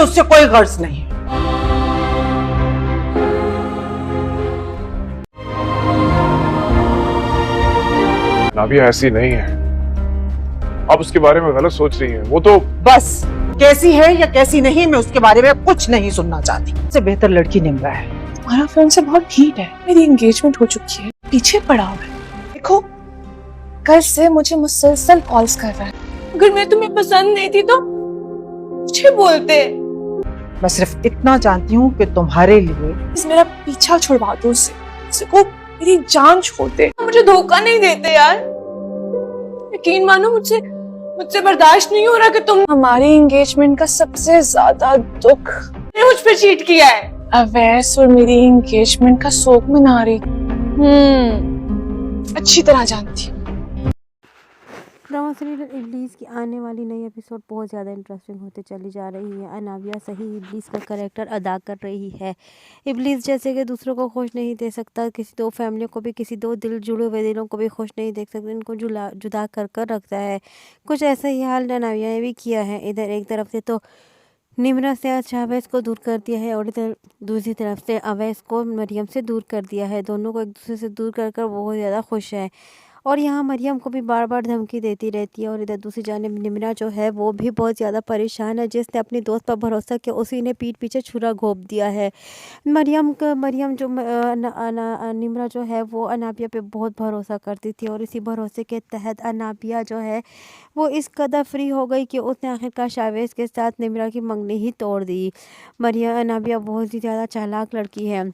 उससे कोई गर्ज नहीं है। नाबिया ऐसी नहीं है, आप उसके बारे में गलत सोच रही हैं। वो तो बस कैसी है या कैसी नहीं, मैं उसके बारे में कुछ नहीं सुनना चाहती। उससे बेहतर लड़की निम्रा है। तुम्हारा फ्रेंड से बहुत हीट है, मेरी एंगेजमेंट हो चुकी है, पीछे पड़ा हुआ है। देखो कल से मुझे मुसलसल कॉल्स कर रहा है। अगर मैं तुम्हें पसंद नहीं थी तो मुझे बोलते। मैं सिर्फ इतना जानती हूँ कि तुम्हारे लिए प्लीज मेरा पीछा छुड़वा दो उससे को मेरी जान छोड़ दे। मुझे धोखा नहीं देते यार, यकीन मानो मुझसे बर्दाश्त नहीं हो रहा कि तुम हमारी एंगेजमेंट का सबसे ज्यादा दुख मुझ पे चीट किया है। अवैस और मेरी एंगेजमेंट का शोक मना रही। अच्छी तरह जानती हूँ। ड्रामा सीरियल इब्लीस की आने वाली नई एपिसोड बहुत ज़्यादा इंटरेस्टिंग होते चली जा रही है। अनाबिया सही इब्लीस का कैरेक्टर अदा कर रही है। इब्लीस जैसे कि दूसरों को खुश नहीं दे सकता, किसी दो फैमिलियों को भी, किसी दो दिल जुड़े हुए दिलों को भी खुश नहीं देख सकता, इनको जुदा कर कर रखता है। कुछ ऐसा ही हाल अनाबिया ने भी किया है। इधर एक तरफ से तो निम्रा से शाहवेज़ को दूर कर दिया है और इधर दूसरी तरफ से अवैस को मरियम से दूर कर दिया है। दोनों को एक दूसरे से दूर कर कर बहुत ज़्यादा खुश है और यहाँ मरियम को भी बार बार धमकी देती रहती है। और इधर दूसरी जानिब निम्रा जो है वो भी बहुत ज़्यादा परेशान है। जिसने अपनी दोस्त पर भरोसा किया उसी ने पीठ पीछे छुरा घोंप दिया है। मरियम जो निम्रा जो है वो अनाबिया पे बहुत भरोसा करती थी और इसी भरोसे के तहत अनाबिया जो है वो इस कदर फ्री हो गई कि उसने आखिरकार शाहवेज़ के साथ निम्रा की मंगनी ही तोड़ दी। मरियम अनाबिया बहुत ही ज़्यादा चालाक लड़की है।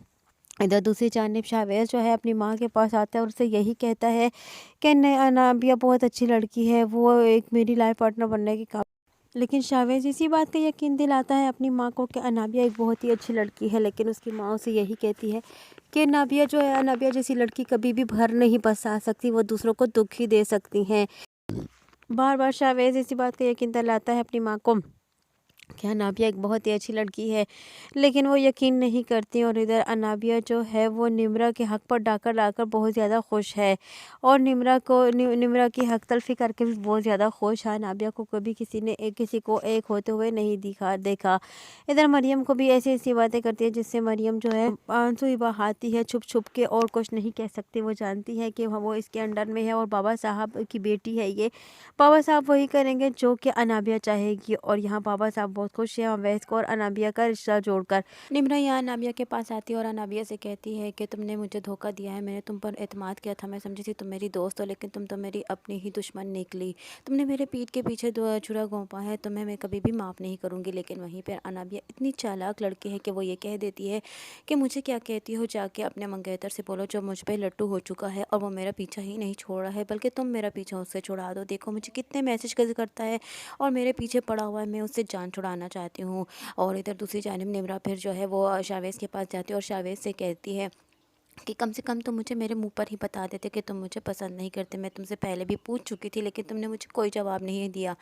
इधर दूसरी जानिब शाहवेज़ जो है अपनी माँ के पास आता है और उससे यही कहता है कि नहीं, अनाबिया बहुत अच्छी लड़की है, वो एक मेरी लाइफ पार्टनर बनने की काबिल। लेकिन शाहवेज़ इसी बात का यकीन दिलाता है अपनी माँ को कि अनाबिया एक बहुत ही अच्छी लड़की है, लेकिन उसकी माँ उसे यही कहती है कि नाबिया जो है, अनाबिया जैसी लड़की कभी भी घर नहीं बसा सकती, वो दूसरों को दुख ही दे सकती हैं। बार बार शाहवेज़ इसी बात का यकीन दिलाता है अपनी माँ को कि अनाबिया एक बहुत ही अच्छी लड़की है, लेकिन वो यकीन नहीं करती। और इधर अनाबिया जो है वो निम्रा के हक़ पर डाकर डाकर बहुत ज़्यादा खुश है और निम्रा की हक़ तलफ़ी करके भी बहुत ज़्यादा खुश है। अनाबिया को कभी किसी को एक होते हुए नहीं देखा। इधर मरियम को भी ऐसी ऐसी बातें करती है जिससे मरियम जो है आंसू ही बहाती है छुप छुप के और कुछ नहीं कह सकती। वो जानती है कि वो इसके अंडर में है और बाबा साहब की बेटी है ये। बाबा साहब वही करेंगे जो कि अनाबिया चाहेगी और यहाँ बाबा साहब बहुत खुश है अवैस को और अनाबिया का रिश्ता जोड़कर। निम्रा यहाँ अनाबिया के पास आती है और अनाबिया से कहती है कि तुमने मुझे धोखा दिया है, मैंने तुम पर एतमाद किया था, मैं समझी थी तुम मेरी दोस्त हो, लेकिन तुम तो मेरी अपनी ही दुश्मन निकली। तुमने मेरे पीठ के पीछे छुरा घोंपा है, तुम्हें मैं कभी भी माफ़ नहीं करूँगी। लेकिन वहीं पर अनाबिया इतनी चालाक लड़की है कि वो ये कह देती है कि मुझे क्या कहती हो, जाके अपने मंगेतर से बोलो जो मुझ पर लट्टू हो चुका है और वो मेरा पीछा ही नहीं छोड़ रहा है, बल्कि तुम मेरा पीछा उससे छुड़ा दो। देखो मुझे कितने मैसेज करता है और मेरे पीछे पड़ा हुआ है, मैं उससे जान छुड़ाना चाहती हूँ। और इधर दूसरी जानिब निम्रा फिर जो है वो शाहवेज़ के पास जाती है और शाहवेज़ से कहती है कि कम से कम तुम मुझे मेरे मुंह पर ही बता देते कि तुम मुझे पसंद नहीं करते। मैं तुमसे पहले भी पूछ चुकी थी लेकिन तुमने मुझे कोई जवाब नहीं दिया,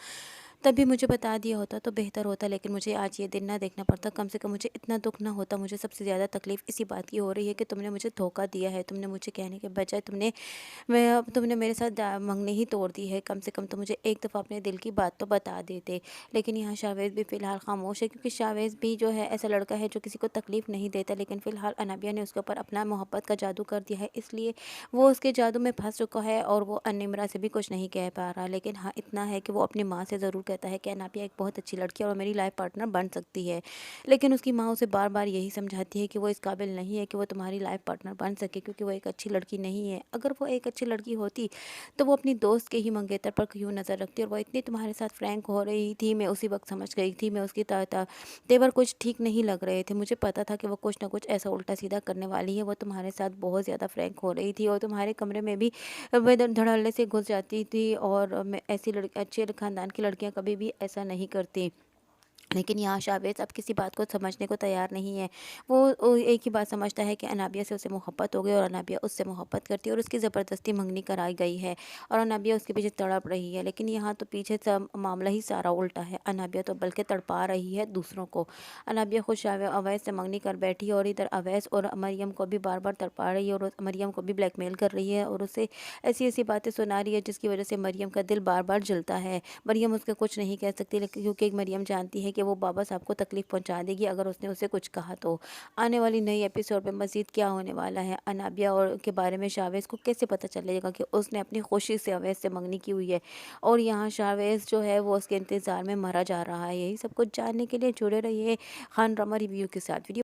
तभी मुझे बता दिया होता तो बेहतर होता, लेकिन मुझे आज ये दिन ना देखना पड़ता। कम से कम मुझे इतना दुख ना होता। मुझे सबसे ज़्यादा तकलीफ़ इसी बात की हो रही है कि तुमने मुझे धोखा दिया है। तुमने मुझे कहने के बजाय तुमने मेरे साथ मंगनी ही तोड़ दी है। कम से कम तो मुझे एक दफ़ा अपने दिल की बात तो बता देते। लेकिन यहाँ शाहवेज़ भी फ़िलहाल खामोश है, क्योंकि शाहवेज़ भी जो है ऐसा लड़का है जो किसी को तकलीफ़ नहीं देता। लेकिन फ़िलहाल अनाबिया ने उसके ऊपर अपना मोहब्बत का जादू कर दिया है, इसलिए वो उसके जादू में फंस चुका है और वो निम्रा से भी कुछ नहीं कह पा रहा। लेकिन हाँ, इतना है कि वो अपनी माँ से ज़रूर कहता है कि अनाबिया एक बहुत अच्छी लड़की है और मेरी लाइफ पार्टनर बन सकती है। लेकिन उसकी माँ उसे बार बार यही समझाती है कि वो इस काबिल नहीं है कि वो तुम्हारी लाइफ पार्टनर बन सके, क्योंकि वो एक अच्छी लड़की नहीं है। अगर वो एक अच्छी लड़की होती तो वो अपनी दोस्त के ही मंगेतर पर क्यों नज़र रखती। और वो इतनी तुम्हारे साथ फ्रैंक हो रही थी, मैं उसी वक्त समझ गई थी। मैं उसकी तेवर कुछ ठीक नहीं लग रहे थे। मुझे पता था कि वो कुछ ना कुछ ऐसा उल्टा सीधा करने वाली है। वो तुम्हारे साथ बहुत ज़्यादा फ्रैंक हो रही थी और तुम्हारे कमरे में भी धड़ल्ले से घुस जाती थी। और मैं ऐसी अच्छे ख़ानदान की लड़कियां कभी भी ऐसा नहीं करती। लेकिन यहाँ शाहवेज़ अब किसी बात को समझने को तैयार नहीं है। वो एक ही बात समझता है कि अनाबिया से उसे मोहब्बत हो गई और अनाबिया उससे मोहब्बत करती है और उसकी ज़बरदस्ती मंगनी कराई गई है और अनाबिया उसके पीछे तड़प रही है। लेकिन यहाँ तो पीछे सब मामला ही सारा उल्टा है। अनाबिया तो बल्कि तड़पा रही है दूसरों को। अनाबिया खुद अवैस से मंगनी कर बैठी है और इधर अवैस और मरियम को भी बार बार तड़पा रही है और मरियम को भी ब्लैकमेल कर रही है और उसे ऐसी ऐसी बातें सुना रही है जिसकी वजह से मरियम का दिल बार बार जलता है। मरियम उसका कुछ नहीं कह सकती, लेकिन क्योंकि मरियम जानती है कि कि वो बाबा साहब को तकलीफ़ पहुंचा देगी अगर उसने उसे कुछ कहा तो। आने वाली नई एपिसोड में मज़ीद क्या होने वाला है, अनाबिया और के बारे में शाहवेज़ को कैसे पता चलेगा कि उसने अपनी खुशी से अवैस से मंगनी की हुई है और यहाँ शाहवेज़ जो है वो उसके इंतज़ार में मरा जा रहा है। यही सब कुछ जानने के लिए जुड़े रहिए खान ड्रामा रिव्यू के साथ। वीडियो